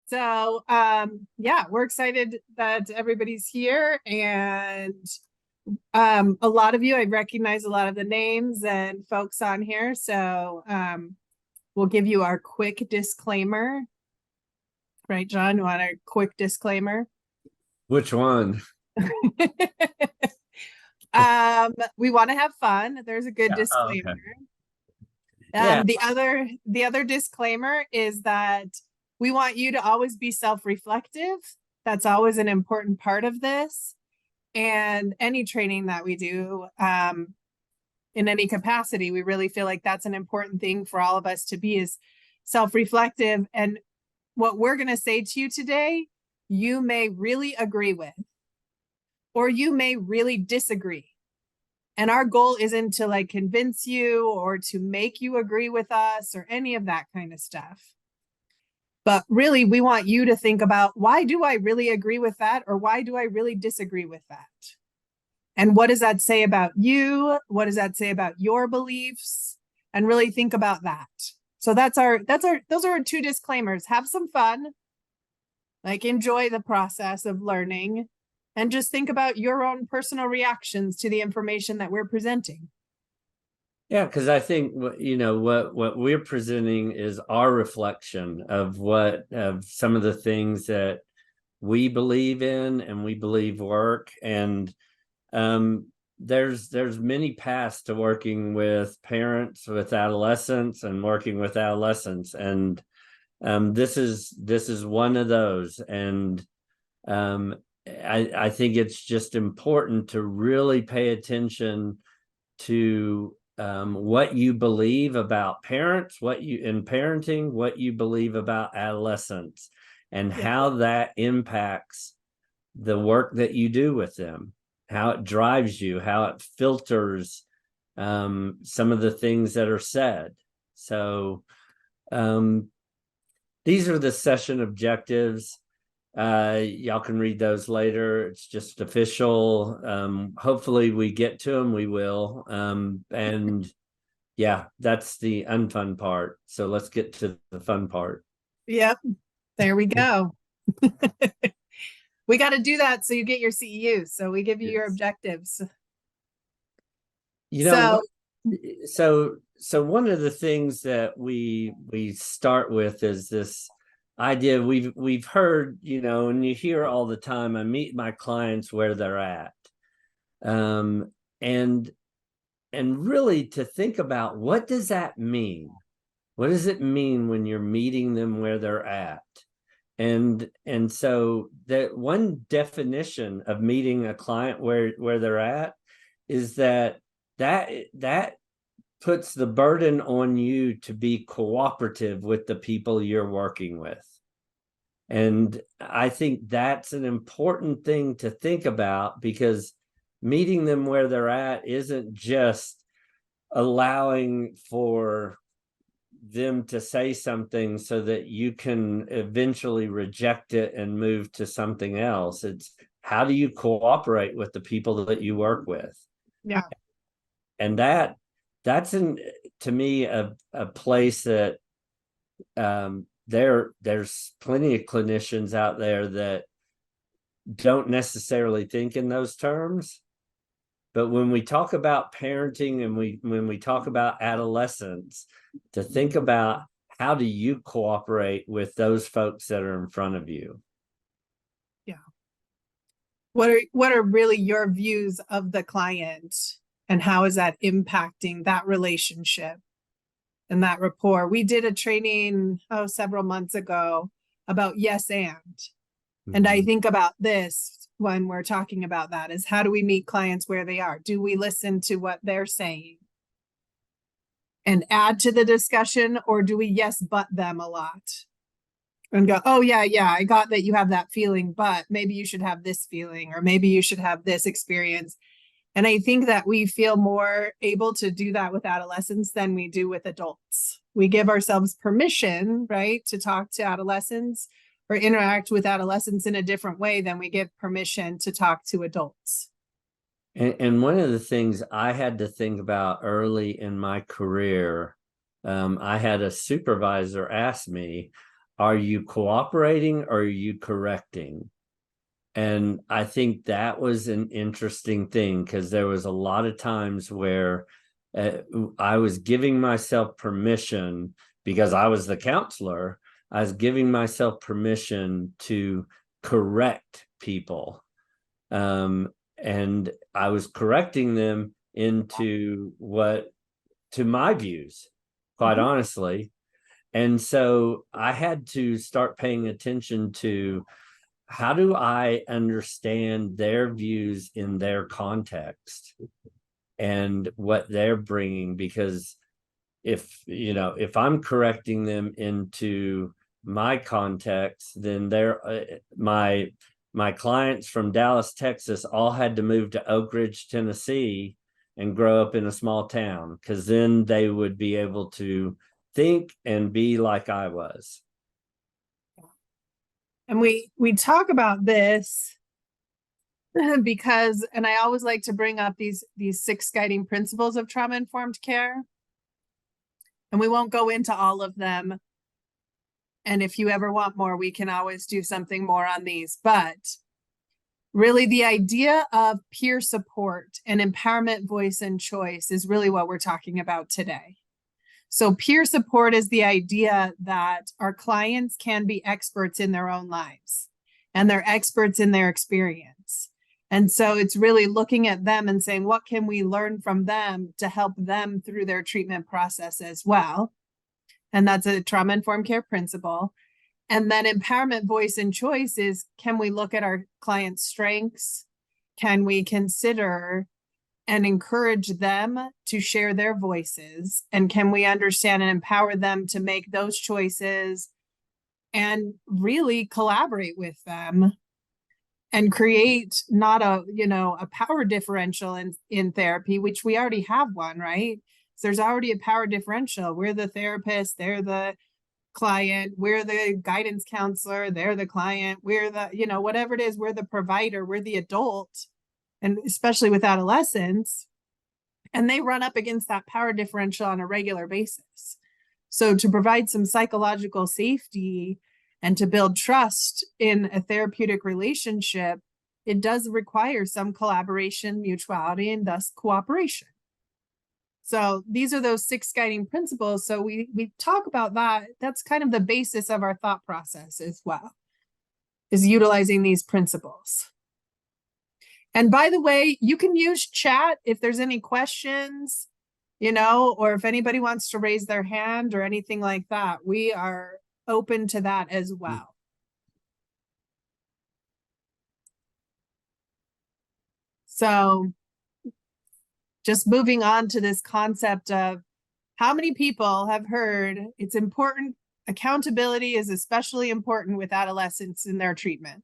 So, yeah, we're excited that everybody's here, and a lot of you, I recognize a lot of the names and folks on here. So, we'll give you our quick disclaimer. Right, John? You want a quick disclaimer? Which one? We want to have fun. There's a good Yeah. Oh, disclaimer. okay. Yeah. The other disclaimer is that we want you to always be self-reflective. That's always an important part of this. And any training that we do, in any capacity, we really feel like that's an important thing for all of us to be, is self-reflective. And what we're going to say to you today, you may really agree with, or you may really disagree. And our goal isn't to like convince you or to make you agree with us or any of that kind of stuff. But really, we want you to think about, why do I really agree with that? Or why do I really disagree with that? And what does that say about you? What does that say about your beliefs? And really think about that. So those are our two disclaimers. Have some fun, like enjoy the process of learning, and just think about your own personal reactions to the information that we're presenting. Yeah, because I think what we're presenting is our reflection of some of the things that we believe in and we believe work. And there's many paths to working with parents, with adolescents, and working with adolescents. And this is one of those. And I think it's just important to really pay attention to what you believe about parents, what you believe about adolescents, and how that impacts the work that you do with them, how it drives you, how it filters some of the things that are said. So these are the session objectives. Y'all can read those later. It's just official. Hopefully we get to them. We will. And yeah, that's the unfun part. So let's get to the fun part. Yep. There we go. We got to do that so you get your CEU. So we give you your objectives. So one of the things that we start with is this idea we've heard, and you hear all the time. I meet my clients where they're at, and really to think about, what does that mean? What does it mean when you're meeting them where they're at? And so that one definition of meeting a client where they're at is that puts the burden on you to be cooperative with the people you're working with. And I think that's an important thing to think about, because meeting them where they're at isn't just allowing for them to say something so that you can eventually reject it and move to something else. It's, how do you cooperate with the people that you work with? Yeah. And that's to me a place that there's plenty of clinicians out there that don't necessarily think in those terms. But when we talk about parenting and when we talk about adolescents, to think about, how do you cooperate with those folks that are in front of you? Yeah. What are really your views of the client, and how is that impacting that relationship and that rapport? We did a training several months ago about yes and I think about this when we're talking about that, is how do we meet clients where they are? Do we listen to what they're saying and add to the discussion, or do we yes but them a lot and go, oh yeah, I got that you have that feeling, but maybe you should have this feeling, or maybe you should have this experience. And I think that we feel more able to do that with adolescents than we do with adults. We give ourselves permission, right, to talk to adolescents or interact with adolescents in a different way than we give permission to talk to adults. And one of the things I had to think about early in my career, I had a supervisor ask me, Are you cooperating or are you correcting? And I think that was an interesting thing, because there was a lot of times where I was giving myself permission, because I was the counselor, I was giving myself permission to correct people. And I was correcting them into to my views, quite honestly. And so I had to start paying attention to, how do I understand their views in their context and what they're bringing? Because if I'm correcting them into my context, then my clients from Dallas, Texas, all had to move to Oak Ridge, Tennessee, and grow up in a small town, because then they would be able to think and be like I was. And we talk about this because, and I always like to bring up these 6 guiding principles of trauma-informed care. And we won't go into all of them. And if you ever want more, we can always do something more on these. But really, the idea of peer support and empowerment, voice, and choice is really what we're talking about today. So peer support is the idea that our clients can be experts in their own lives, and they're experts in their experience. And so it's really looking at them and saying, what can we learn from them to help them through their treatment process as well? And that's a trauma-informed care principle. And then empowerment, voice, and choice is, can we look at our clients' strengths? Can we consider and encourage them to share their voices? And can we understand and empower them to make those choices and really collaborate with them and create not a power differential in therapy, which we already have one, right? So there's already a power differential. We're the therapist, they're the client, we're the guidance counselor, they're the client, we're the, whatever it is, we're the provider, we're the adult, and especially with adolescents, and they run up against that power differential on a regular basis. So to provide some psychological safety and to build trust in a therapeutic relationship, it does require some collaboration, mutuality, and thus cooperation. So these are those 6 guiding principles. So we talk about that. That's kind of the basis of our thought process as well, is utilizing these principles. And by the way, you can use chat if there's any questions, or if anybody wants to raise their hand or anything like that. We are open to that as well. So just moving on to this concept of, how many people have heard it's important, accountability is especially important with adolescents in their treatment?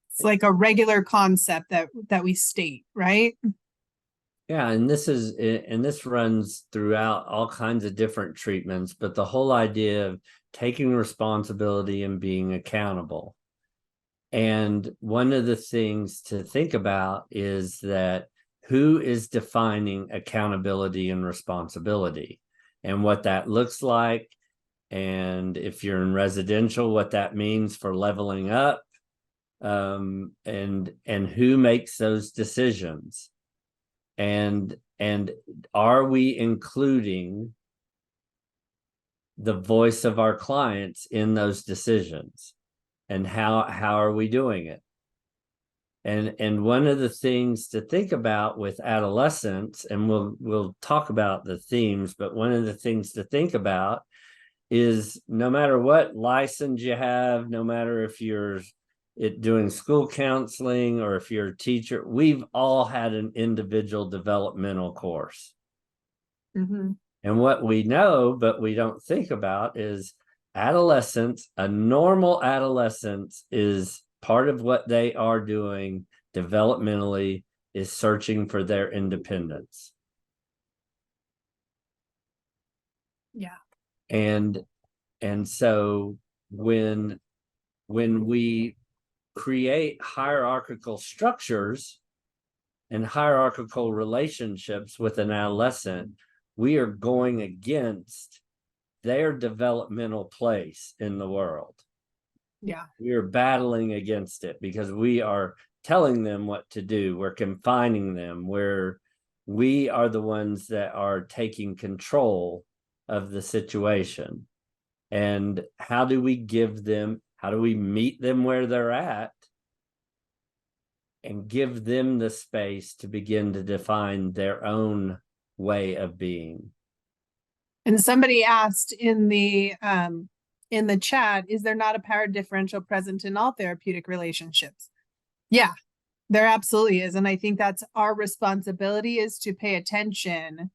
It's like a regular concept that we state, right? Yeah, and this runs throughout all kinds of different treatments, but the whole idea of taking responsibility and being accountable. And one of the things to think about is that, who is defining accountability and responsibility, and what that looks like. And if you're in residential, what that means for leveling up, and who makes those decisions. And are we including the voice of our clients in those decisions? And how are we doing it? And one of the things to think about with adolescents, and we'll talk about the themes, but one of the things to think about is, no matter what license you have, no matter if you're doing school counseling or if you're a teacher, we've all had an individual developmental course. Mm-hmm. And what we know, but we don't think about, is adolescence, a normal adolescence, is part of what they are doing developmentally is searching for their independence. Yeah. And so when we create hierarchical structures and hierarchical relationships with an adolescent, we are going against their developmental place in the world. Yeah. We are battling against it because we are telling them what to do. We're confining them. We are the ones that are taking control of the situation. And how do we meet them where they're at and give them the space to begin to define their own way of being? And somebody asked in the chat, is there not a power differential present in all therapeutic relationships? Yeah, there absolutely is. And I think that's our responsibility, is to pay attention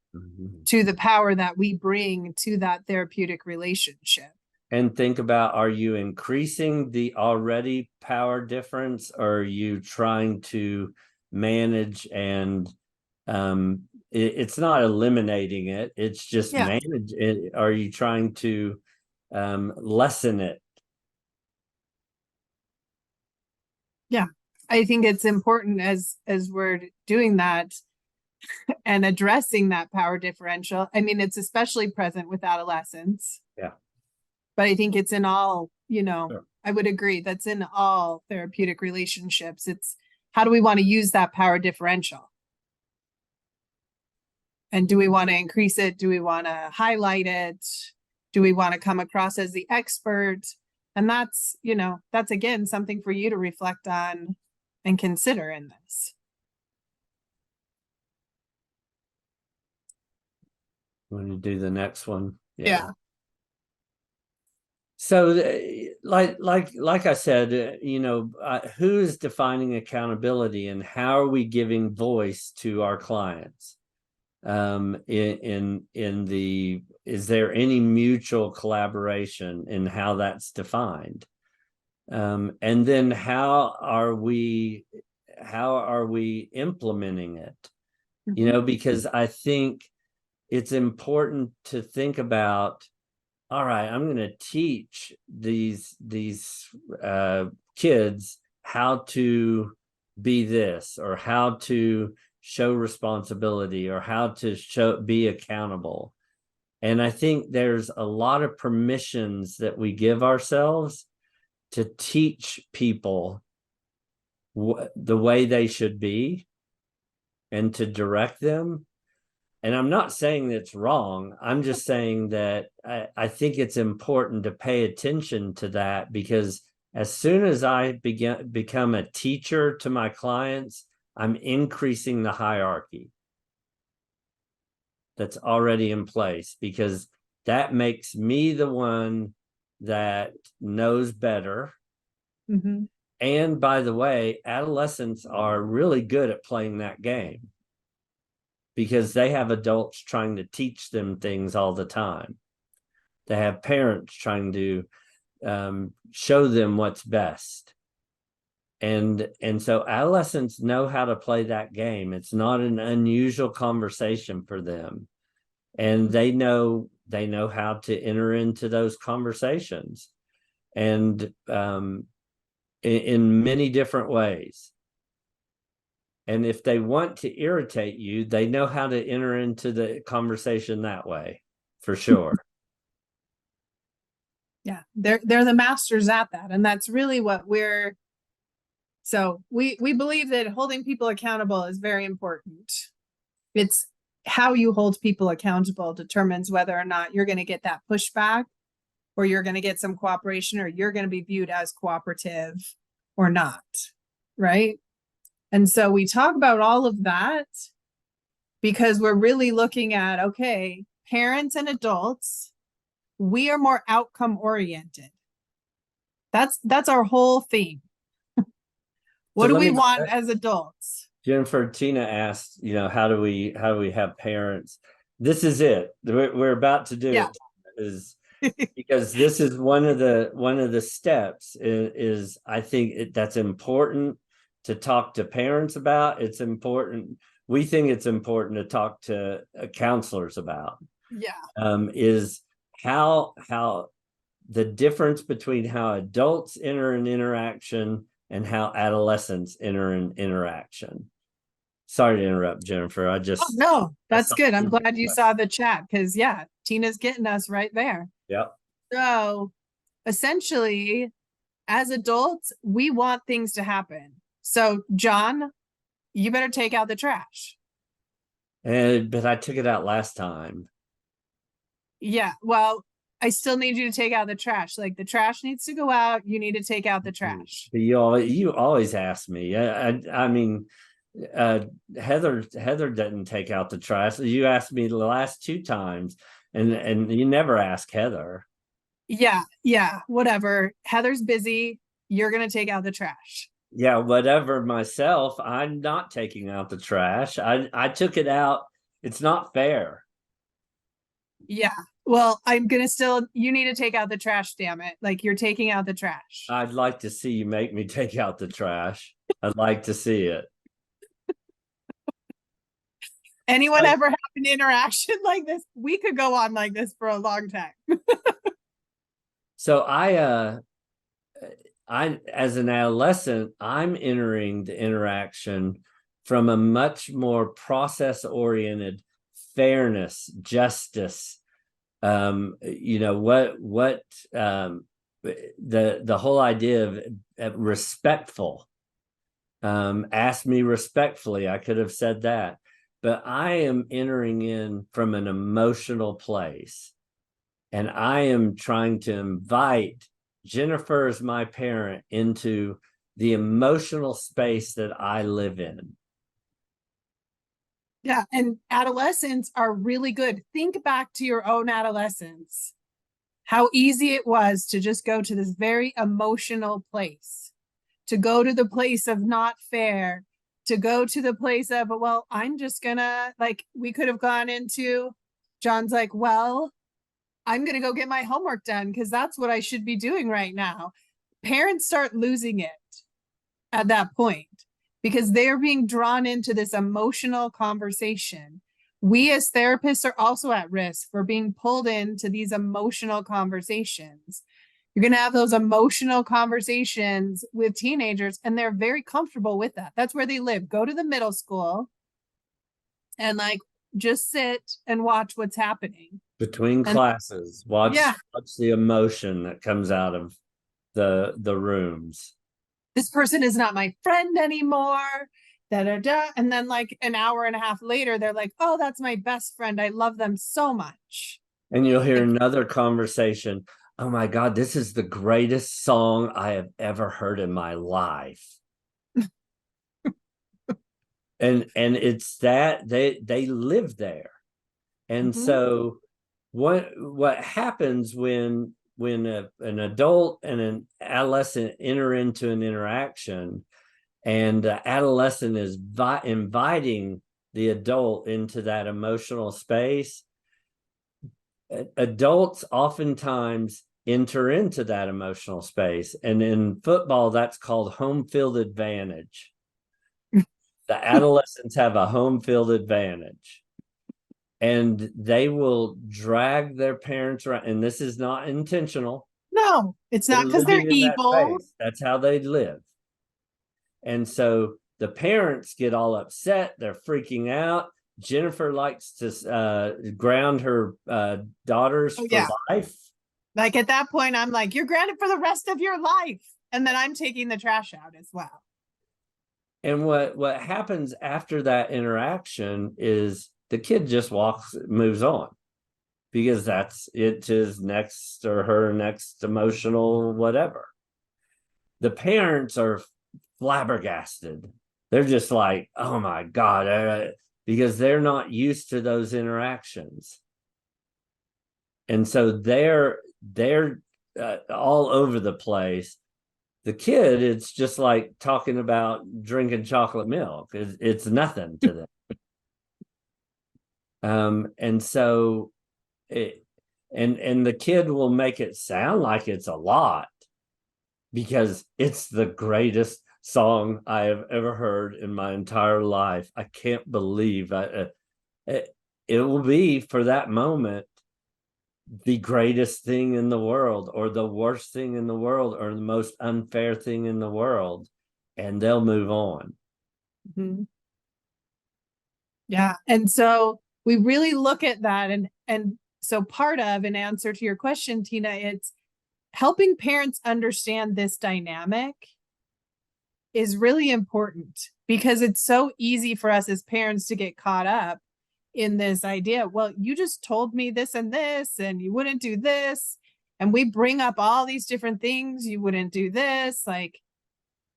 to the power that we bring to that therapeutic relationship. And think about, are you increasing the already power difference, or are you trying to manage and it's not eliminating it, it's just manage it. Are you trying to lessen it? Yeah, I think it's important as we're doing that and addressing that power differential. I mean, it's especially present with adolescents. Yeah. But I think it's in all, Sure. I would agree that's in all therapeutic relationships. It's how do we want to use that power differential? And do we want to increase it? Do we want to highlight it? Do we want to come across as the expert? And that's, that's again, something for you to reflect on and consider in this. Want to do the next one? Yeah. So, like I said, who is defining accountability, and how are we giving voice to our clients? Is there any mutual collaboration in how that's defined? And then how are we implementing it? Because I think it's important to think about, all right, I'm going to teach these kids how to be this, or how to show responsibility, or how to be accountable. And I think there's a lot of permissions that we give ourselves to teach people the way they should be and to direct them. And I'm not saying it's wrong. I'm just saying that I think it's important to pay attention to that, because as soon as I become a teacher to my clients, I'm increasing the hierarchy that's already in place, because that makes me the one that knows better. Mm-hmm. And by the way, adolescents are really good at playing that game, because they have adults trying to teach them things all the time. They have parents trying to show them what's best. And so adolescents know how to play that game. It's not an unusual conversation for them. And they know how to enter into those conversations, and in many different ways. And if they want to irritate you, they know how to enter into the conversation that way, for sure. Yeah, they're the masters at that. And that's really what we believe that holding people accountable is very important. It's how you hold people accountable determines whether or not you're going to get that pushback, or you're going to get some cooperation, or you're going to be viewed as cooperative or not. Right. And so we talk about all of that because we're really looking at, okay, parents and adults, we are more outcome oriented. That's our whole theme. What do we want as adults? Jennifer, Tina asked, how do we have parents? This is it. We're about to do it, is because this is one of the steps is I think that's important to talk to parents about. It's important. We think it's important to talk to counselors about. Is how the difference between how adults enter an interaction and how adolescents enter an interaction. Sorry to interrupt, Jennifer. No, that's good. I'm glad you saw the chat, because Tina's getting us right there. Yep. So essentially, as adults, we want things to happen. So, John, you better take out the trash. But I took it out last time. Yeah, well, I still need you to take out the trash. Like the trash needs to go out. You need to take out the trash. But you always ask me. I mean, uh, Heather didn't take out the trash. You asked me the last two times, and you never ask Heather. Yeah, whatever. Heather's busy. You're going to take out the trash. Yeah, whatever myself. I'm not taking out the trash. I took it out. It's not fair. Yeah. Well, I'm going to still, you need to take out the trash, damn it. Like you're taking out the trash. I'd like to see you make me take out the trash. I'd like to see it. Anyone ever have an interaction like this? We could go on like this for a long time. So I as an adolescent, I'm entering the interaction from a much more process oriented fairness, justice. What the whole idea of respectful. Ask me respectfully. I could have said that, but I am entering in from an emotional place, and I am trying to invite Jennifer as my parent into the emotional space that I live in. Yeah. And adolescents are really good. Think back to your own adolescence, how easy it was to just go to this very emotional place, to go to the place of not fair, to go to the place of, well, I'm just gonna, like, we could have gone into, John's like, well, I'm gonna go get my homework done because that's what I should be doing right now. Parents start losing it at that point because they're being drawn into this emotional conversation. We as therapists are also at risk for being pulled into these emotional conversations. You're going to have those emotional conversations with teenagers, and they're very comfortable with that. That's where they live. Go to the middle school and like just sit and watch what's happening. Between And classes, watch yeah, the emotion that comes out of the rooms. this person is not my friend anymore. Da, da, da. And then like an hour and a half later, they're like, oh, that's my best friend. I love them so much. And you'll hear Like, another conversation. Oh my God, this is the greatest song I have ever heard in my life. And it's that they live there. And mm-hmm. so what happens when an adult and an adolescent enter into an interaction, and the adolescent is inviting the adult into that emotional space, adults oftentimes enter into that emotional space, and in football that's called home field advantage. The adolescents have a home field advantage, and they will drag their parents around, and this is not intentional. No, it's They're not because they're living in that evil. space. That's how they live. And so the parents get all upset. They're freaking out. Jennifer likes to ground her daughters Oh, for yeah. life. Like at that point, I'm like, you're grounded for the rest of your life. And then I'm taking the trash out as well. And what happens after that interaction is the kid just moves on, because that's it, his next or her next emotional whatever. The parents are flabbergasted. They're just like, oh my God, because they're not used to those interactions. And so they're all over the place. The kid, it's just like talking about drinking chocolate milk. It's nothing to them. And so and the kid will make it sound like it's a lot, because it's the greatest song I have ever heard in my entire life. I can't believe it will be, for that moment, the greatest thing in the world, or the worst thing in the world, or the most unfair thing in the world, and they'll move on. Mm-hmm. Yeah. And so we really look at that and so part of, in answer to your question, Tina, it's helping parents understand this dynamic is really important, because it's so easy for us as parents to get caught up in this idea. Well, you just told me this, and you wouldn't do this. And we bring up all these different things. You wouldn't do this. Like,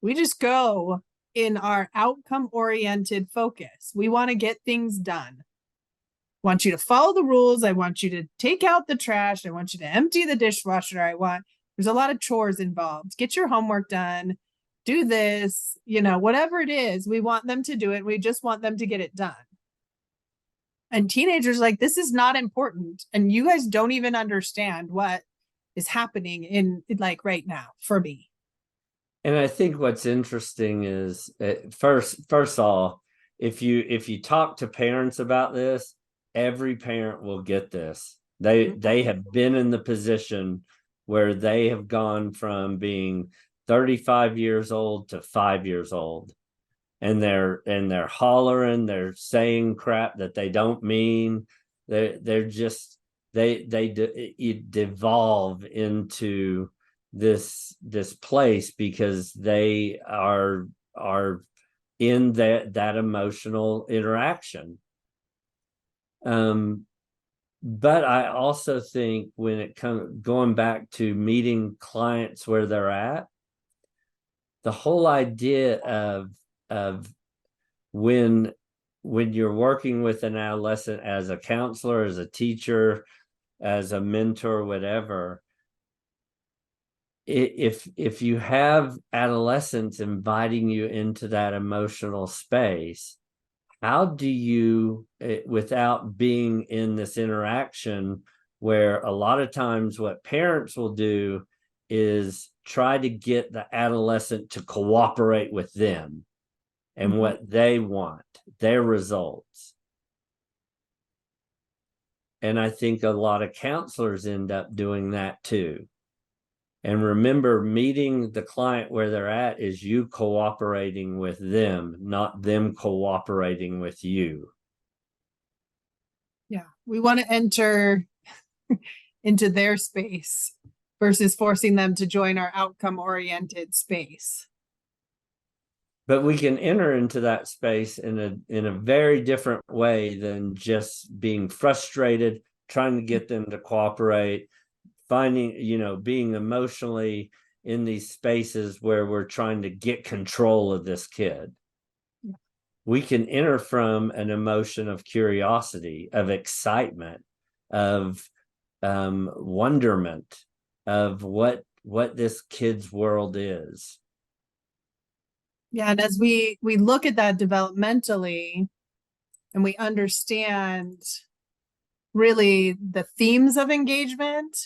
we just go in our outcome oriented focus. We want to get things done. I want you to follow the rules. I want you to take out the trash. I want you to empty the dishwasher. There's a lot of chores involved. Get your homework done. Do this, whatever it is, we want them to do it. We just want them to get it done. And teenagers like, this is not important. And you guys don't even understand what is happening in like right now for me. And I think what's interesting is first of all, if you talk to parents about this, every parent will get this. They have been in the position where they have gone from being 35 years old to 5 years old, and they're hollering, they're saying crap that they don't mean. They're just it devolve into this place because they are in that emotional interaction. But I also think when it comes going back to meeting clients where they're at, the whole idea of when you're working with an adolescent as a counselor, as a teacher, as a mentor, whatever, if you have adolescents inviting you into that emotional space, how do you, without being in this interaction where a lot of times what parents will do is try to get the adolescent to cooperate with them and what they want, their results. And I think a lot of counselors end up doing that too. And remember, meeting the client where they're at is you cooperating with them, not them cooperating with you. Yeah, we want to enter into their space versus forcing them to join our outcome-oriented space. But we can enter into that space in a very different way than just being frustrated, trying to get them to cooperate, finding, being emotionally in these spaces where we're trying to get control of this kid. Yeah. We can enter from an emotion of curiosity, of excitement, of wonderment, of what this kid's world is. Yeah, and as we look at that developmentally, and we understand really the themes of engagement,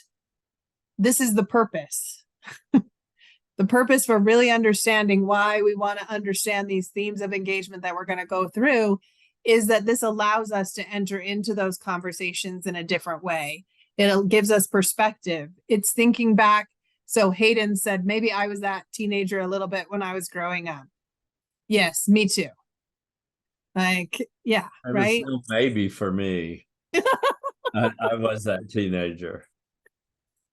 this is the purpose. The purpose for really understanding why we want to understand these themes of engagement that we're going to go through is that this allows us to enter into those conversations in a different way. It gives us perspective. It's thinking back. So Hayden said, maybe I was that teenager a little bit when I was growing up. Yes, me too. Like, yeah, right? Was no baby for me. I was that teenager.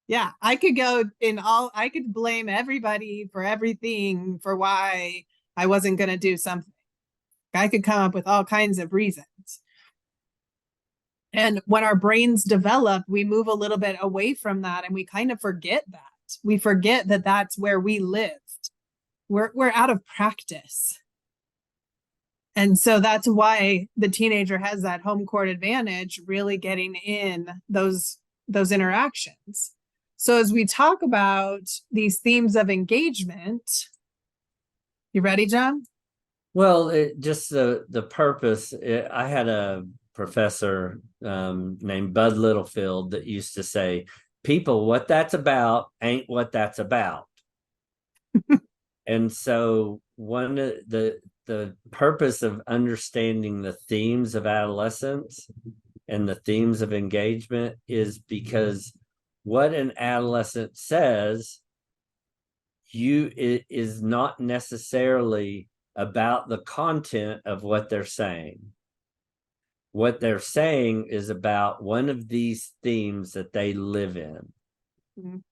Yeah, I could blame everybody for everything for why I wasn't going to do something. I could come up with all kinds of reasons. And when our brains develop, we move a little bit away from that, and we kind of forget that. We forget that that's where we lived. We're out of practice. And so that's why the teenager has that home court advantage, really getting in those interactions. So as we talk about these themes of engagement, you ready, John? Well, just the purpose. I had a professor named Bud Littlefield that used to say, people, what that's about ain't what that's about. And so one of the purpose of understanding the themes of adolescence and the themes of engagement is because what an adolescent says is not necessarily about the content of what they're saying. what they're saying is about one of these themes that they live in.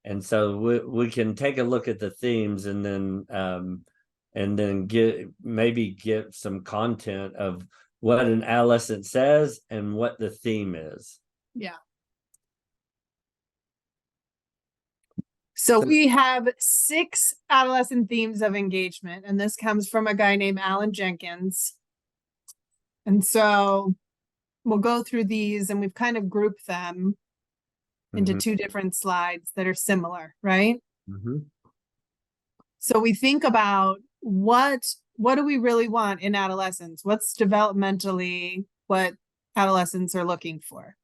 And so we can take a look at the themes and then get some content of what an adolescent says and what the theme is. Yeah. So we have 6 adolescent themes of engagement, and this comes from a guy named Alan Jenkins. And so we'll go through these, and we've kind of grouped them into 2 different slides that are similar, right? So we think about what do we really want in adolescence? What's developmentally what adolescents are looking for?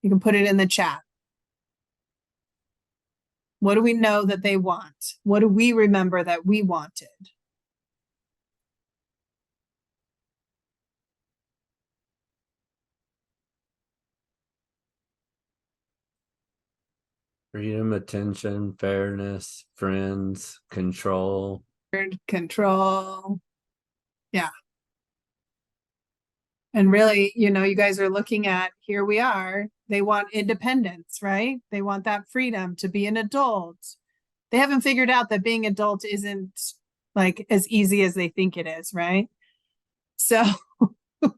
You can put it in the chat. What do we know that they want? What do we remember that we wanted? Freedom, attention, fairness, friends, control. Control. Yeah. And really, you know, you guys are looking at, here we are, they want independence, right? They want that freedom to be an adult. They haven't figured out that being adult isn't like as easy as they think it is, right? So they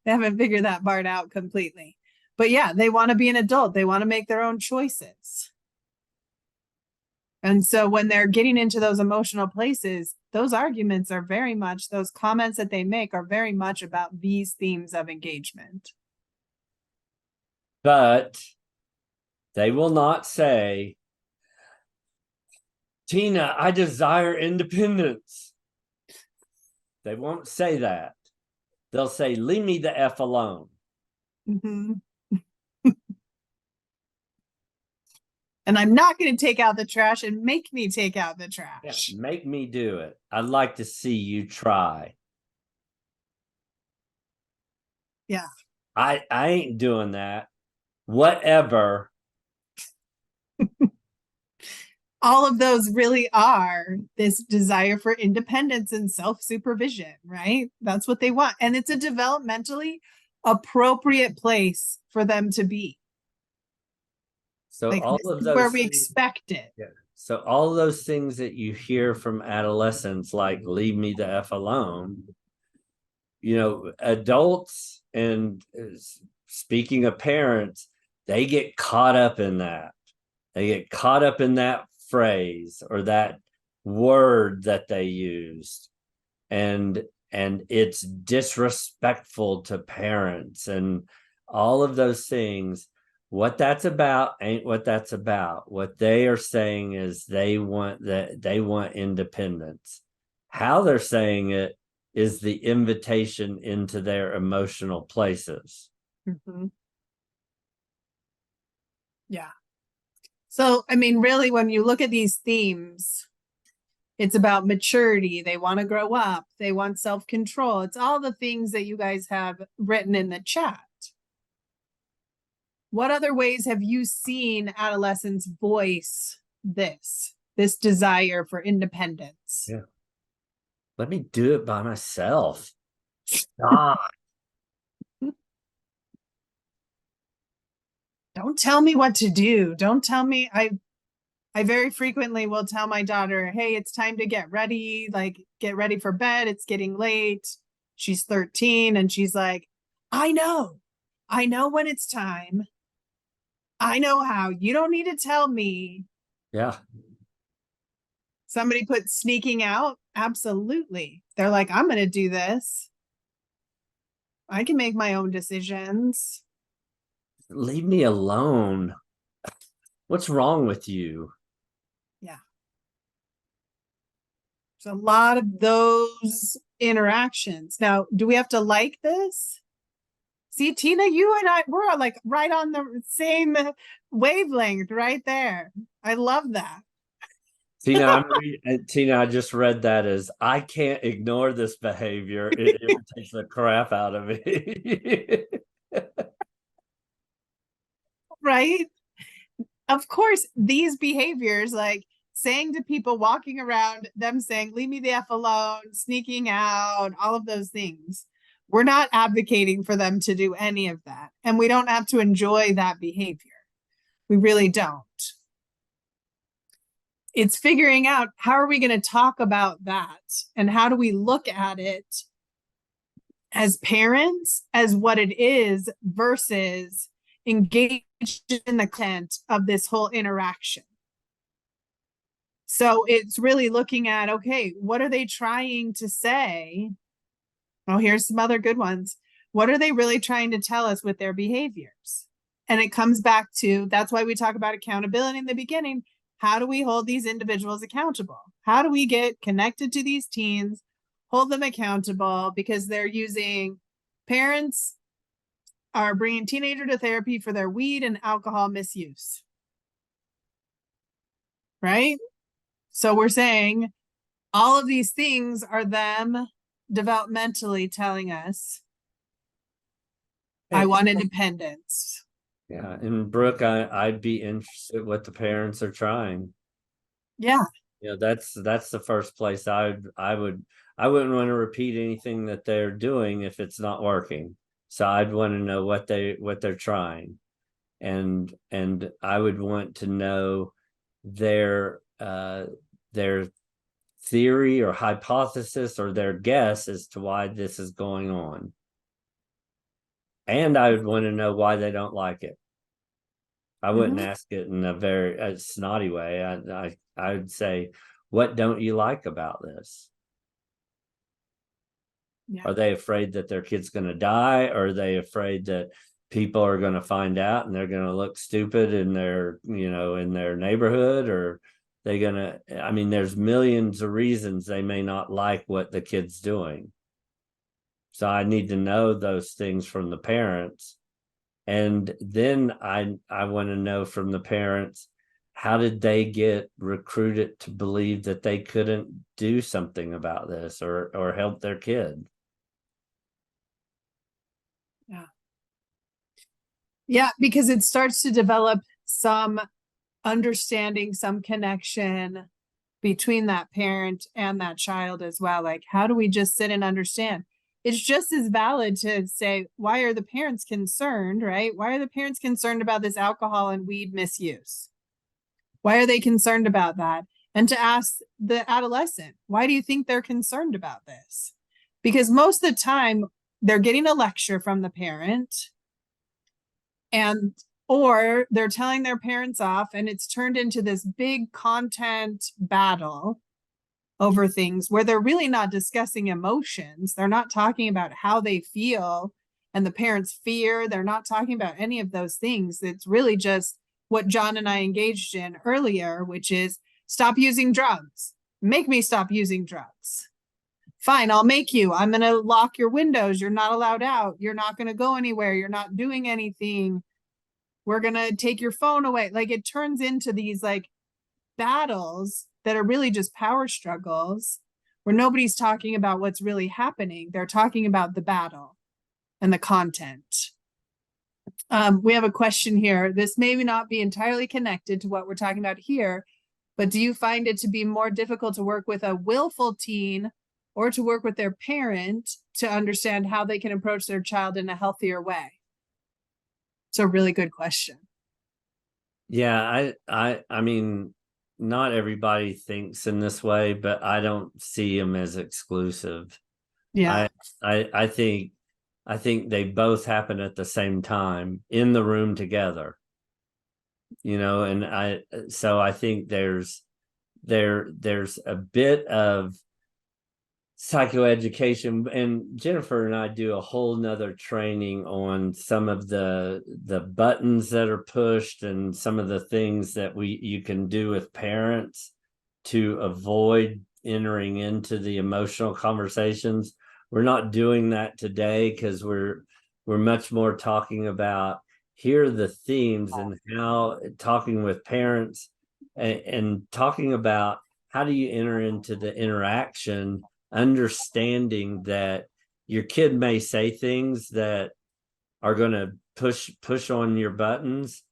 haven't figured that part out completely. But yeah, they want to be an adult. They want to make their own choices. And so when they're getting into those emotional places, those arguments are very much, those comments that they make are very much about these themes of engagement. But they will not say, Tina, I desire independence. They won't say that. They'll say, leave me the F alone. And I'm not going to take out the trash and make me take out the trash. Yeah, make me do it. I'd like to see you try. Yeah. I ain't doing that. Whatever. All of those really are this desire for independence and self-supervision, right? That's what they want. And it's a developmentally appropriate place for them to be. So like, all of those where we things, expect it. Yeah. So all of those things that you hear from adolescents, like leave me the F alone, you know, adults and speaking of parents, they get caught up in that. They get caught up in that phrase or that word that they used. And it's disrespectful to parents and all of those things. What that's about ain't what that's about. What they are saying is they want independence. How they're saying it is the invitation into their emotional places. Yeah. So, I mean, really, when you look at these themes, it's about maturity. They want to grow up. They want self-control. It's all the things that you guys have written in the chat. What other ways have you seen adolescents voice this desire for independence? Yeah. Let me do it by myself. God. Don't tell me what to do. Don't tell me. I very frequently will tell my daughter, hey, it's time to get ready, like get ready for bed. It's getting late. She's 13 and she's like, I know when it's time. I know how. You don't need to tell me. Yeah. Somebody put sneaking out. Absolutely. They're like, I'm going to do this. I can make my own decisions. Leave me alone. What's wrong with you? Yeah. There's a lot of those interactions. Now, do we have to like this? See, Tina, you and I, we're like right on the same wavelength right there. I love that. Tina, Tina, I just read that as I can't ignore this behavior. It irritates the crap out of me. Right? Of course, these behaviors, like saying to people walking around, them saying, leave me the F alone, sneaking out, all of those things We're not advocating for them to do any of that. And we don't have to enjoy that behavior. We really don't. It's figuring out how are we going to talk about that and how do we look at it as parents as what it is versus engaged in the content of this whole interaction. So it's really looking at, okay, what are they trying to say? Oh, here's some other good ones. What are they really trying to tell us with their behaviors? And it comes back to, that's why we talk about accountability in the beginning. How do we hold these individuals accountable? How do we get connected to these teens, hold them accountable because they're using, parents are bringing teenager to therapy for their weed and alcohol misuse, right? So we're saying all of these things are them developmentally telling us, I want independence. Yeah, and Brooke, I'd be interested what the parents are trying. Yeah. That's the first place I wouldn't want to repeat anything that they're doing if it's not working. So I'd want to know what they're trying, and I would want to know their theory or hypothesis or their guess as to why this is going on. And I would want to know why they don't like it. I wouldn't ask it in a very snotty way. I would say, what don't you like about this? Yeah. Are they afraid that their kid's going to die? Or are they afraid that people are going to find out and they're going to look stupid in their, in their neighborhood? Or they going to, I mean, there's millions of reasons they may not like what the kid's doing. So I need to know those things from the parents. And then I want to know from the parents, how did they get recruited to believe that they couldn't do something about this or help their kid? Yeah. Yeah, because it starts to develop some understanding, some connection between that parent and that child as well. Like, how do we just sit and understand? It's just as valid to say, why are the parents concerned, right? Why are the parents concerned about this alcohol and weed misuse? Why are they concerned about that? And to ask the adolescent, why do you think they're concerned about this? Because most of the time, they're getting a lecture from the parent, and or they're telling their parents off, and it's turned into this big content battle over things where they're really not discussing emotions. They're not talking about how they feel and the parents' fear. They're not talking about any of those things. It's really just what John and I engaged in earlier, which is stop using drugs. Make me stop using drugs. Fine, I'll make you. I'm going to lock your windows. You're not allowed out. You're not going to go anywhere. You're not doing anything. We're going to take your phone away. Like, it turns into these like battles that are really just power struggles where nobody's talking about what's really happening. They're talking about the battle and the content. We have a question here. This may not be entirely connected to what we're talking about here, but do you find it to be more difficult to work with a willful teen or to work with their parent to understand how they can approach their child in a healthier way? It's a really good question. Yeah, I mean, not everybody thinks in this way, but I don't see them as exclusive. Yeah. I think they both happen at the same time in the room together. And I think there's a bit of psychoeducation, and Jennifer and I do a whole nother training on some of the buttons that are pushed and some of the things that you can do with parents to avoid entering into the emotional conversations. We're not doing that today because we're much more talking about here are the themes and how talking with parents and talking about how do you enter into the interaction, understanding that your kid may say things that are going to push on your buttons,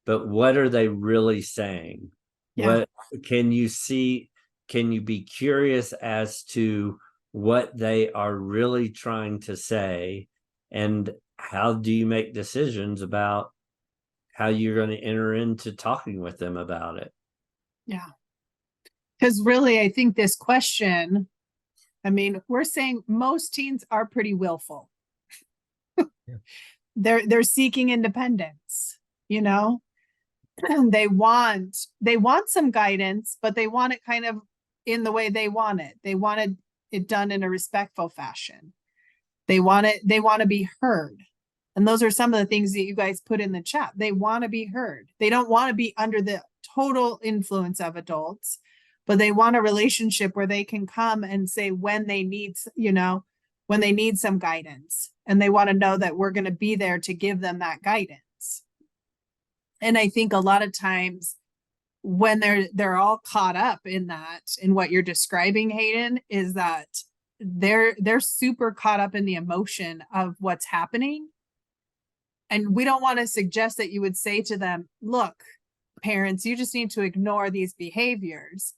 but what are they really saying? Yeah. What can you see? Can you be curious as to what they are really trying to say, and how do you make decisions about how you're going to enter into talking with them about it. Yeah. Because really, I think this question, I mean, we're saying most teens are pretty willful. Yeah. They're seeking independence, you know? They want some guidance, but they want it kind of in the way they want it. They wanted it done in a respectful fashion. They want to be heard. And those are some of the things that you guys put in the chat. They want to be heard. They don't want to be under the total influence of adults, but they want a relationship where they can come and say when they need, when they need some guidance, and they want to know that we're going to be there to give them that guidance. And I think a lot of times when they're all caught up in that, in what you're describing, Hayden, is that they're super caught up in the emotion of what's happening. And we don't want to suggest that you would say to them, look, parents, you just need to ignore these behaviors.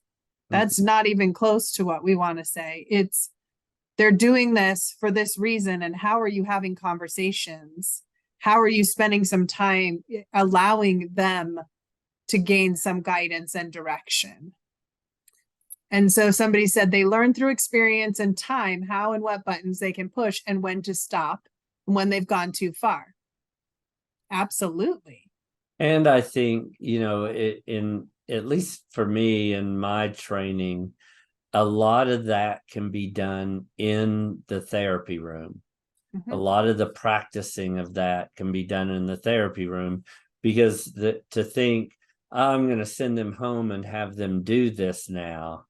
That's not even close to what we want to say. It's they're doing this for this reason. And how are you having conversations? How are you spending some time allowing them to gain some guidance and direction? And so somebody said they learn through experience and time how and what buttons they can push and when to stop and when they've gone too far. Absolutely. And I think, in at least for me in my training, a lot of that can be done in the therapy room. A lot of the practicing of that can be done in the therapy room, because to think, I'm going to send them home and have them do this now,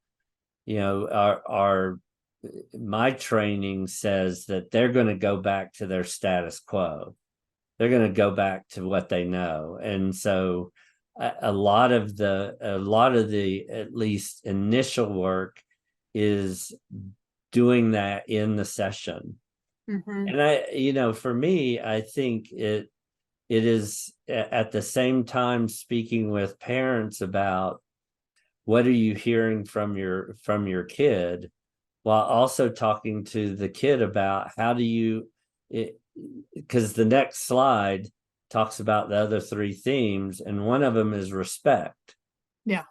my training says that they're going to go back to their status quo. They're going to go back to what they know. And so a lot of the at least initial work is doing that in the session. And for me, I think it is at the same time speaking with parents about what are you hearing from your kid, while also talking to the kid about how do you, because the next slide talks about the other three themes, and one of them is respect. Yeah.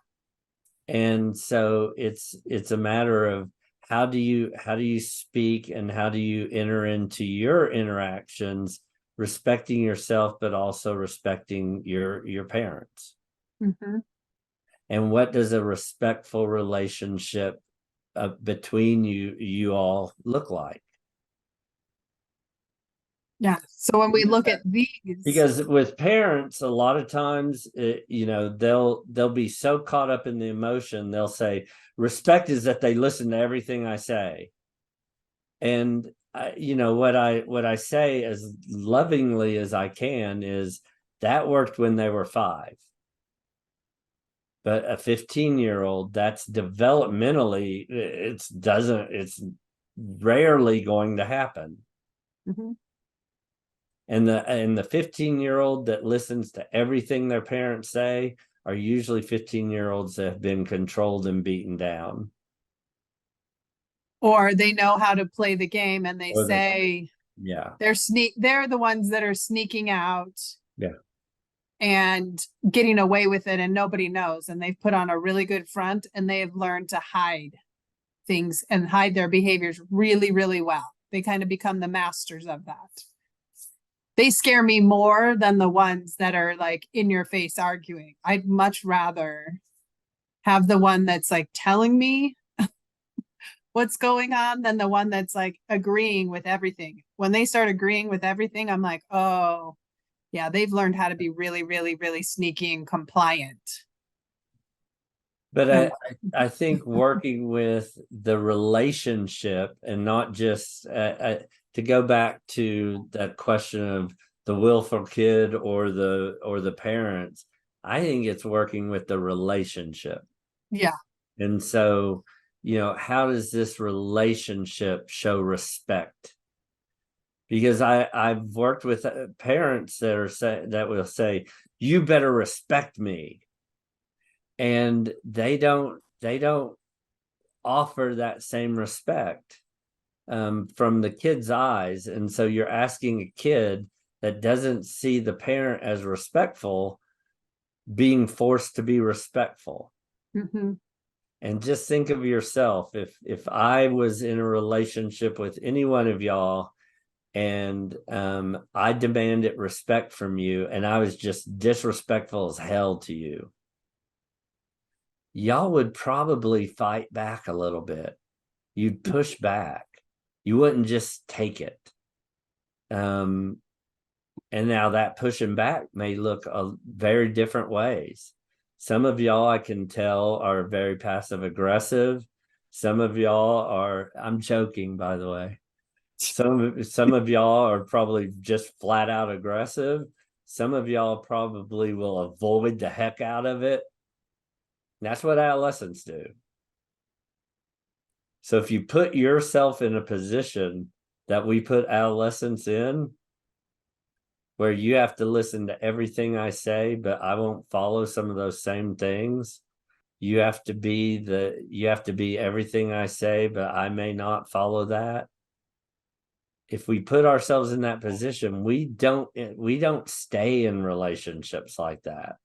And so it's a matter of how do you speak and how do you enter into your interactions, respecting yourself, but also respecting your parents. And what does a respectful relationship between you all look like? Yeah. So when we look at these, because with parents, a lot of times, they'll be so caught up in the emotion, they'll say respect is that they listen to everything I say. And what I say as lovingly as I can is that worked when they were 5. But a 15-year-old, that's developmentally, it's rarely going to happen. And the 15-year-old that listens to everything their parents say are usually 15-year-olds that have been controlled and beaten down. Or they know how to play the game, and they say, yeah, they're the ones that are sneaking out. Yeah. And getting away with it, and nobody knows. And they've put on a really good front, and they have learned to hide things and hide their behaviors really, really well. They kind of become the masters of that. They scare me more than the ones that are like in your face arguing. I'd much rather have the one that's like telling me what's going on than the one that's like agreeing with everything. When they start agreeing with everything, I'm like, oh, yeah, they've learned how to be really, really, really sneaky and compliant. But I think working with the relationship, and not just to go back to that question of the willful kid or the parents, I think it's working with the relationship. Yeah. And so, how does this relationship show respect? Because I've worked with parents that will say, you better respect me. And they don't offer that same respect. from the kid's eyes. And so you're asking a kid that doesn't see the parent as respectful being forced to be respectful. Mm-hmm. And just think of yourself, if I was in a relationship with any one of y'all and I demanded respect from you and I was just disrespectful as hell to you, y'all would probably fight back a little bit. You'd push back. You wouldn't just take it. And now that pushing back may look very different ways. Some of y'all, I can tell, are very passive aggressive. Some of y'all are, I'm joking, by the way. Some of y'all are probably just flat out aggressive. Some of y'all probably will avoid the heck out of it. That's what adolescents do. So if you put yourself in a position that we put adolescents in, where you have to listen to everything I say, but I won't follow some of those same things. You have to be everything I say, but I may not follow that. If we put ourselves in that position, we don't stay in relationships like that.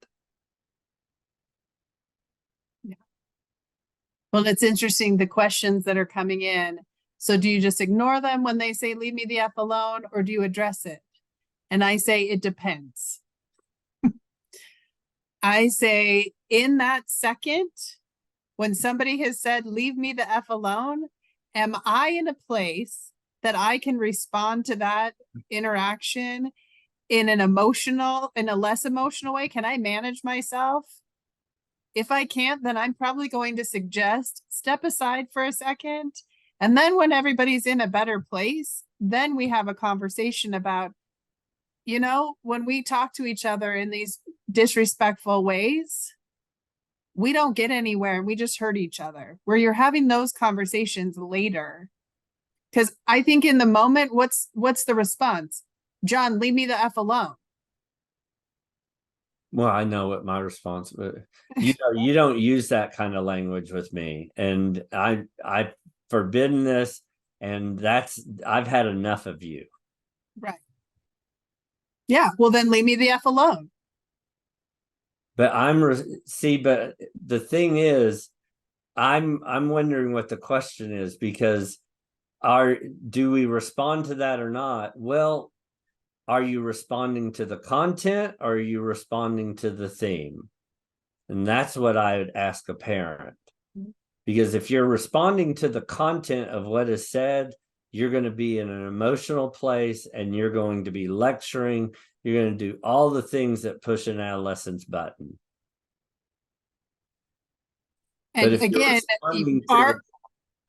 Yeah. Well, it's interesting, the questions that are coming in. So do you just ignore them when they say, leave me the F alone, or do you address it? And I say, it depends. I say, in that second, when somebody has said, leave me the F alone, am I in a place that I can respond to that interaction in a less emotional way? Can I manage myself? If I can't, then I'm probably going to suggest step aside for a second. And then when everybody's in a better place, then we have a conversation about, when we talk to each other in these disrespectful ways, we don't get anywhere and we just hurt each other. Where you're having those conversations later. Because I think in the moment, what's the response? John, leave me the F alone. Well, I know what my response, but you don't use that kind of language with me, and I've forbidden this, and I've had enough of you. Right. Yeah. Well, then leave me the F alone. But but the thing is, I'm wondering what the question is, because do we respond to that or not? Well, are you responding to the content or are you responding to the theme? And that's what I would ask a parent. Because if you're responding to the content of what is said, you're going to be in an emotional place and you're going to be lecturing. You're going to do all the things that push an adolescent's button. And again,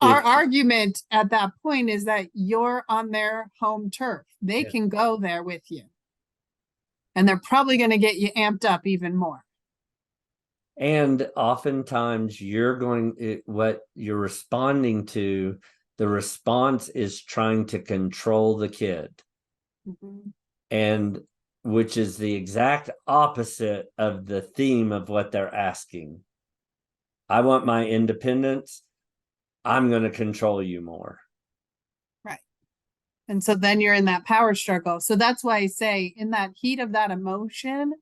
our argument at that point is that you're on their home turf. They can go there with you. And they're probably going to get you amped up even more. And oftentimes what you're responding to, the response is trying to control the kid. Mm-hmm. And which is the exact opposite of the theme of what they're asking. I want my independence. I'm going to control you more. Right. And so then you're in that power struggle. So that's why I say, in that heat of that emotion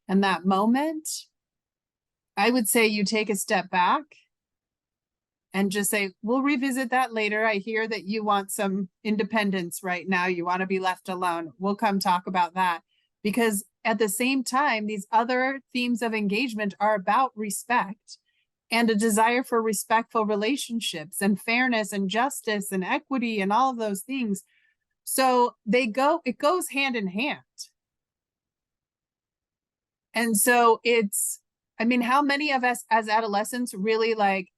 and that moment, I would say you take a step back and just say, we'll revisit that later. I hear that you want some independence right now. You want to be left alone. We'll come talk about that. Because at the same time, these other themes of engagement are about respect and a desire for respectful relationships and fairness and justice and equity and all of those things. So it goes hand in hand. And so how many of us as adolescents really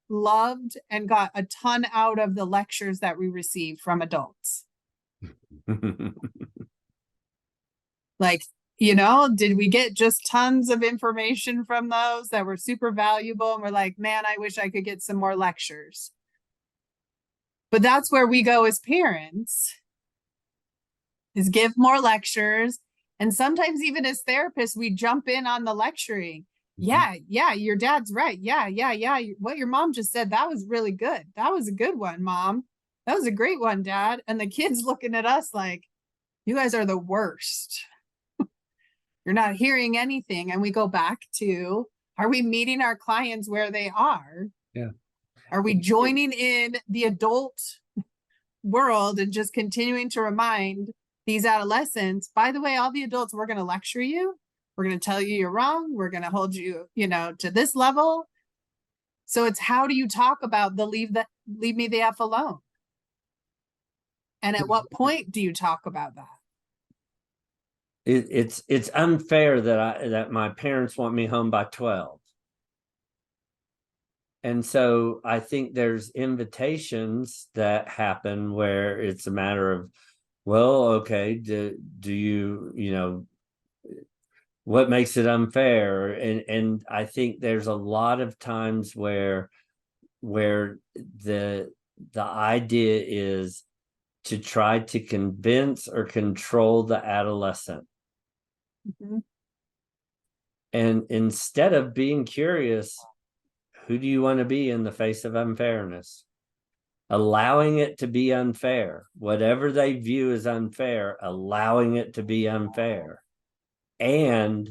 loved and got a ton out of the lectures that we received from adults? Did we get just tons of information from those that were super valuable? And we're like, man, I wish I could get some more lectures. But that's where we go as parents, is give more lectures. And sometimes even as therapists, we jump in on the lecturing. Yeah, your dad's right. Yeah. What your mom just said, that was really good. That was a good one, Mom. that was a great one, Dad. And the kids looking at us like, you guys are the worst. You're not hearing anything. And we go back to, are we meeting our clients where they are? Yeah. Are we joining in the adult world and just continuing to remind these adolescents, by the way, all the adults, we're going to lecture you. We're going to tell you you're wrong. We're going to hold you, to this level. So it's, how do you talk about the leave me the F alone? And at what point do you talk about that? It's unfair that my parents want me home by 12. And so I think there's invitations that happen where it's a matter of, well, okay, do you, what makes it unfair? And I think there's a lot of times where the idea is to try to convince or control the adolescent. Mm-hmm. And instead of being curious, who do you want to be in the face of unfairness? Allowing it to be unfair, whatever they view as unfair, allowing it to be unfair, and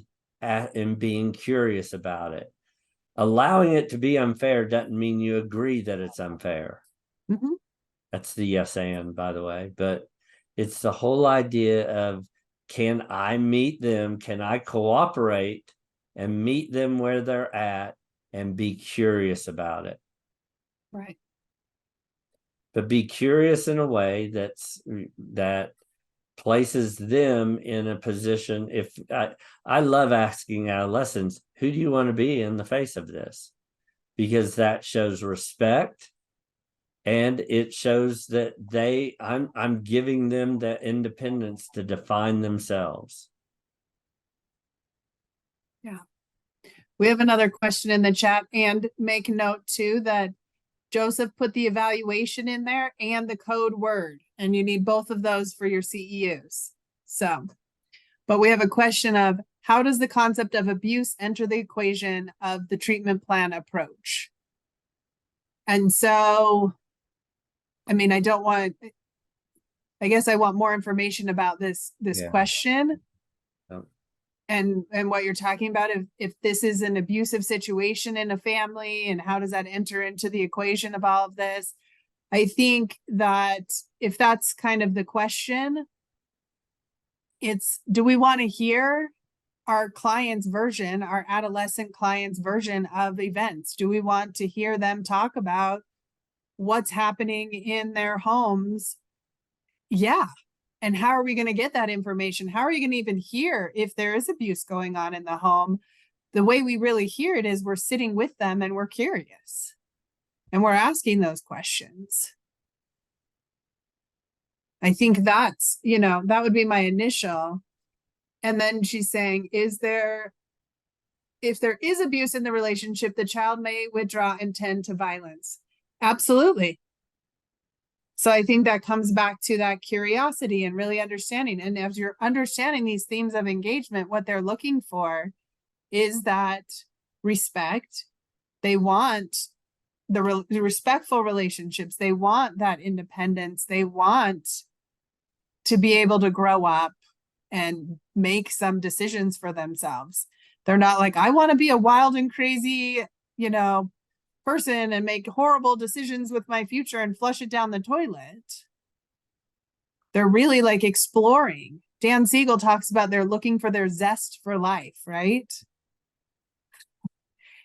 being curious about it. Allowing it to be unfair doesn't mean you agree that it's unfair. Mm-hmm. That's the yes and, by the way, but it's the whole idea of, can I meet them? Can I cooperate and meet them where they're at and be curious about it? Right. But be curious in a way that places them in a position. If I love asking adolescents, who do you want to be in the face of this? Because that shows respect, and it shows that I'm giving them the independence to define themselves. Yeah. We have another question in the chat, and make note too that Joseph put the evaluation in there and the code word, and you need both of those for your CEUs. So, but we have a question of, how does the concept of abuse enter the equation of the treatment plan approach? And so, I mean, I guess I want more information about this question. And what you're talking about, if this is an abusive situation in a family, and how does that enter into the equation of all of this? I think that if that's kind of the question, it's, do we want to hear our client's version, our adolescent client's version of events? Do we want to hear them talk about what's happening in their homes? Yeah. And how are we going to get that information? How are you going to even hear if there is abuse going on in the home? The way we really hear it is we're sitting with them and we're curious and we're asking those questions. I think that's, that would be my initial. And then she's saying, if there is abuse in the relationship, the child may withdraw and tend to violence. Absolutely. So I think that comes back to that curiosity and really understanding. And as you're understanding these themes of engagement, what they're looking for is that respect. They want the respectful relationships. They want that independence. They want to be able to grow up and make some decisions for themselves. They're not like, I want to be a wild and crazy, person and make horrible decisions with my future and flush it down the toilet. They're really like exploring. Dan Siegel talks about they're looking for their zest for life, right?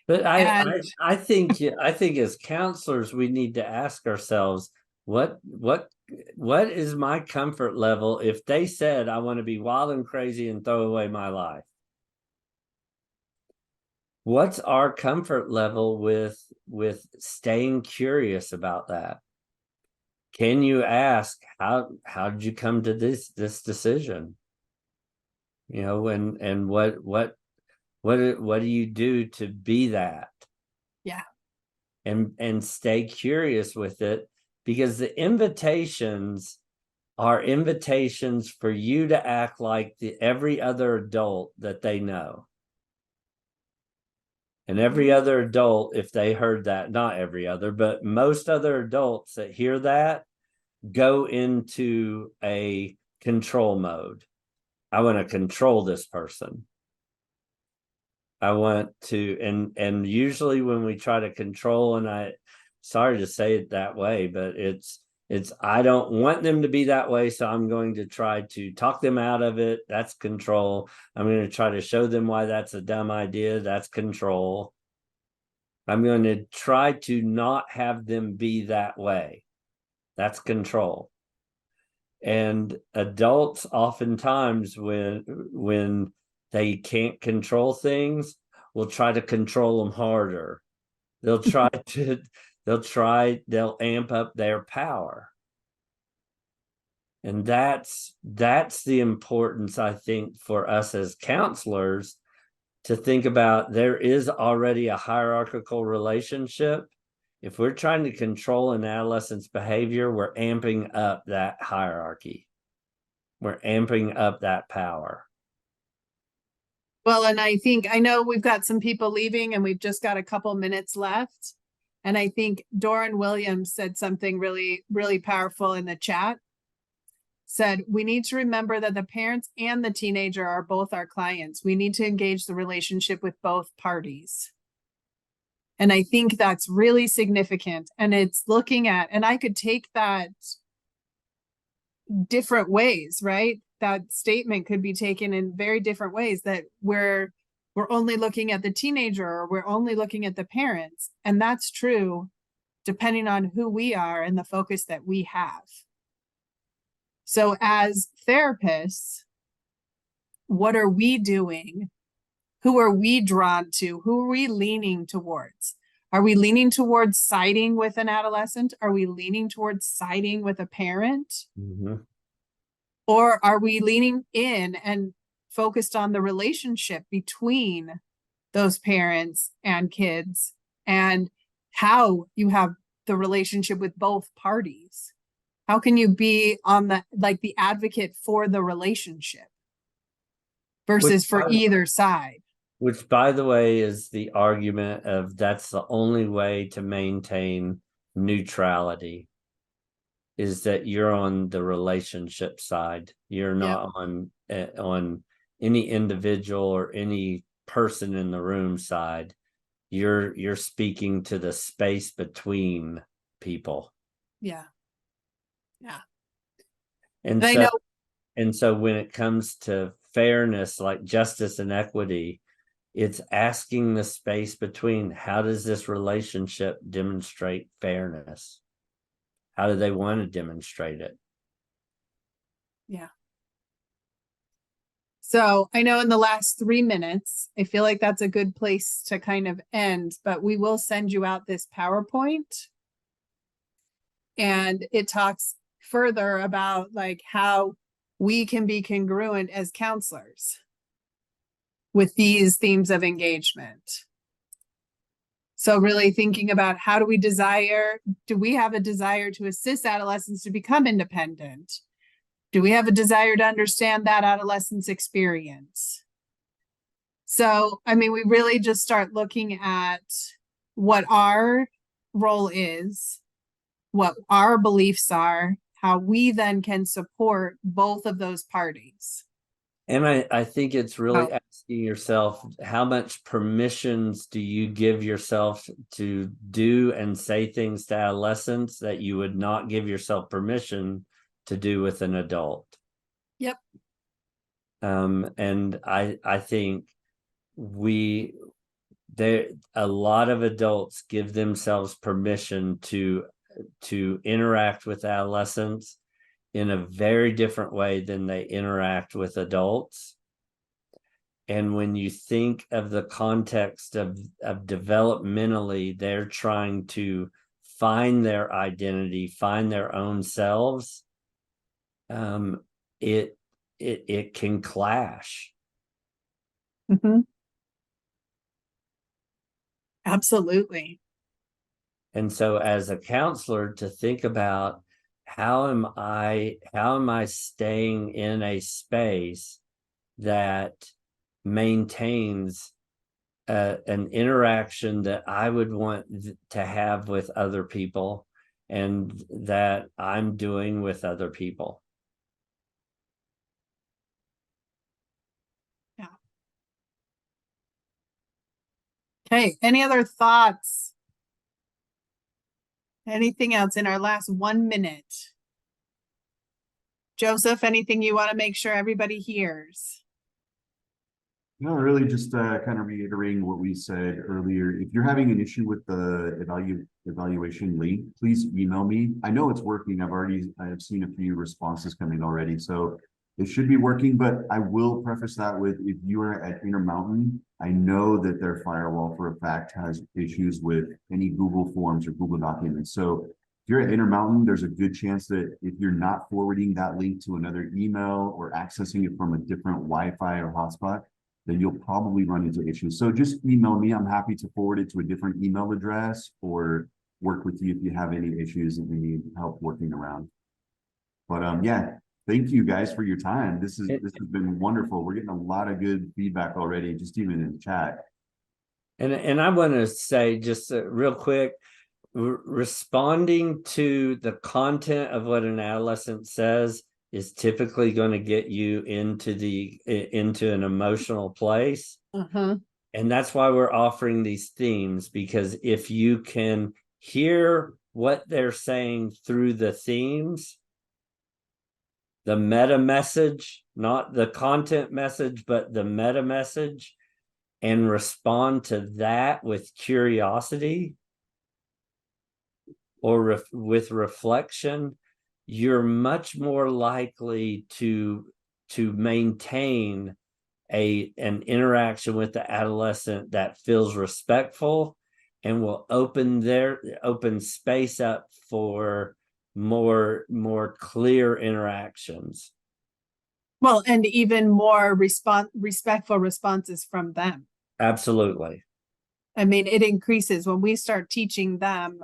But I think as counselors, we need to ask ourselves, what is my comfort level if they said, I want to be wild and crazy and throw away my life? What's our comfort level with staying curious about that? Can you ask, how did you come to this decision? And what do you do to be that? Yeah. And stay curious with it, because the invitations are invitations for you to act like every other adult that they know. And every other adult, if they heard that, not every other, but most other adults that hear that go into a control mode. I want to control this person. I want to, and usually when we try to control, and I, sorry to say it that way, but it's I don't want them to be that way, so I'm going to try to talk them out of it. That's control. I'm going to try to show them why that's a dumb idea. That's control. I'm going to try to not have them be that way. That's control. And adults oftentimes when they can't control things, will try to control them harder. They'll try to they'll amp up their power. And that's the importance, I think, for us as counselors to think about. There is already a hierarchical relationship. If we're trying to control an adolescent's behavior, we're amping up that hierarchy. We're amping up that power. Well, and I know we've got some people leaving and we've just got a couple minutes left. And I think Doran Williams said something really, really powerful in the chat. Said, we need to remember that the parents and the teenager are both our clients. We need to engage the relationship with both parties. And I think that's really significant. And it's looking at, and I could take that different ways, right? That statement could be taken in very different ways, that we're only looking at the teenager or we're only looking at the parents. And that's true depending on who we are and the focus that we have. So as therapists, what are we doing? Who are we drawn to? Who are we leaning towards? Are we leaning towards siding with an adolescent? Are we leaning towards siding with a parent? Mm-hmm. Or are we leaning in and focused on the relationship between those parents and kids and how you have the relationship with both parties? How can you be on the advocate for the relationship versus for either side? Which, by the way, is the argument of that's the only way to maintain neutrality, is that you're on the relationship side. You're not on any individual or any person in the room side. You're speaking to the space between people. Yeah. And so, and so when it comes to fairness, like justice and equity, it's asking the space between, how does this relationship demonstrate fairness? How do they want to demonstrate it? Yeah. So I know in the last 3 minutes, I feel like that's a good place to kind of end, but we will send you out this PowerPoint. And it talks further about like how we can be congruent as counselors with these themes of engagement. So really thinking about, how do we have a desire to assist adolescents to become independent? Do we have a desire to understand that adolescence experience? So, I mean, we really just start looking at what our role is, what our beliefs are, how we then can support both of those parties. And I think it's really asking yourself, how much permissions do you give yourself to do and say things to adolescents that you would not give yourself permission to do with an adult? Yep. And I think a lot of adults give themselves permission to interact with adolescents in a very different way than they interact with adults. And when you think of the context of developmentally, they're trying to find their identity, find their own selves, it can clash. Mm-hmm. Absolutely. And so as a counselor, to think about, how am I staying in a space that maintains an interaction that I would want to have with other people, and that I'm doing with other people. Yeah. Okay, any other thoughts? Anything else in our last 1 minute? Joseph, anything you want to make sure everybody hears? No, really just kind of reiterating what we said earlier. If you're having an issue with the evaluation link, please email me. I know it's working. I've seen a few responses coming already, so it should be working. But I will preface that with, if you are at Intermountain, I know that their firewall for a fact has issues with any Google Forms or Google Documents. So if you're at Intermountain, there's a good chance that if you're not forwarding that link to another email or accessing it from a different Wi-Fi or hotspot, then you'll probably run into issues. So just email me. I'm happy to forward it to a different email address or work with you if you have any issues and you need help working around. But yeah, thank you guys for your time. This has been wonderful. We're getting a lot of good feedback already, just even in the chat. And I want to say just real quick, responding to the content of what an adolescent says is typically going to get you into an emotional place. And that's why we're offering these themes, because if you can hear what they're saying through the themes, the meta message, not the content message, but the meta message, and respond to that with curiosity or with reflection, you're much more likely to maintain an interaction with the adolescent that feels respectful and will open space up for more clear interactions. Well, and even more respectful responses from them. Absolutely. I mean, it increases when we start teaching them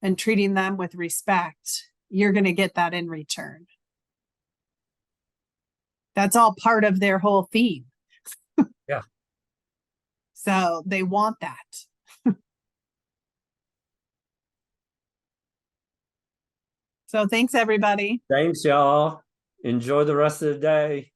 and treating them with respect. You're going to get that in return. That's all part of their whole theme. Yeah. So they want that. So thanks, everybody. Thanks, y'all. Enjoy the rest of the day.